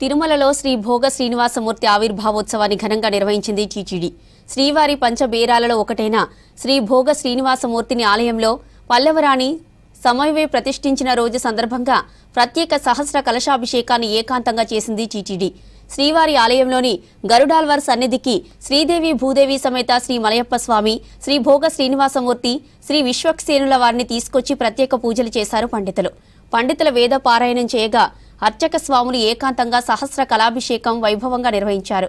తిరుమలలో శ్రీ భోగ శ్రీనివాసమూర్తి ఆవిర్భావోత్సవాన్ని ఘనంగా నిర్వహించింది టీటీడీ. శ్రీవారి పంచబేరాలలో ఒకటైన శ్రీ భోగ శ్రీనివాసమూర్తిని ఆలయంలో పల్లవరాణి సమయవే ప్రతిష్ఠించిన రోజు సందర్భంగా ప్రత్యేక సహస్ర కలశాభిషేకాన్ని ఏకాంతంగా చేసింది టీటీడీ. శ్రీవారి ఆలయంలోని గరుడాల్వార్ సన్నిధికి శ్రీదేవి భూదేవి సమేత శ్రీ మలయప్ప స్వామి, శ్రీ భోగ శ్రీనివాసమూర్తి, శ్రీ విశ్వక్సేనుల వారిని తీసుకొచ్చి ప్రత్యేక పూజలు చేశారు పండితుల వేద పారాయణం చేయగా అర్చక స్వాములు ఏకాంతంగా సహస్ర కళాభిషేకం వైభవంగా నిర్వహించారు.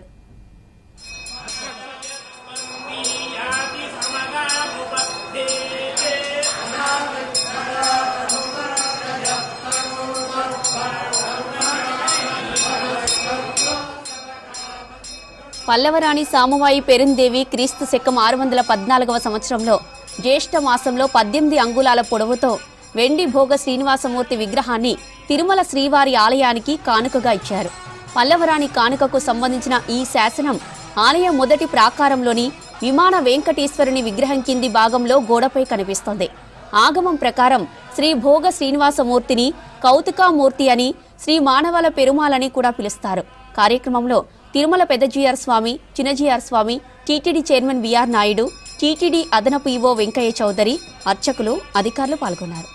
పల్లవరాణి సామువాయి పెరుందేవి క్రీస్తు శకం 614వ సంవత్సరంలో జ్యేష్ఠ మాసంలో 18 అంగుళాల పొడవుతో వెండి భోగ శ్రీనివాసమూర్తి విగ్రహాన్ని తిరుమల శ్రీవారి ఆలయానికి కానుకగా ఇచ్చారు. పల్లవరాణి కానుకకు సంబంధించిన ఈ శాసనం ఆలయం మొదటి ప్రాకారంలోని విమాన వెంకటేశ్వరుని విగ్రహం కింది భాగంలో గోడపై కనిపిస్తోంది. ఆగమం ప్రకారం శ్రీ భోగ శ్రీనివాసమూర్తిని కౌతుకామూర్తి అని, శ్రీ మానవల పెరుమాలని కూడా పిలుస్తారు. కార్యక్రమంలో Tirumala Peddajeeyar Swamy, Chinnajeeyar Swamy, TTD chairman V R Naidu, TTD అదనపు ఈవో వెంకయ్య చౌదరి, అర్చకులు, అధికారులు పాల్గొన్నారు.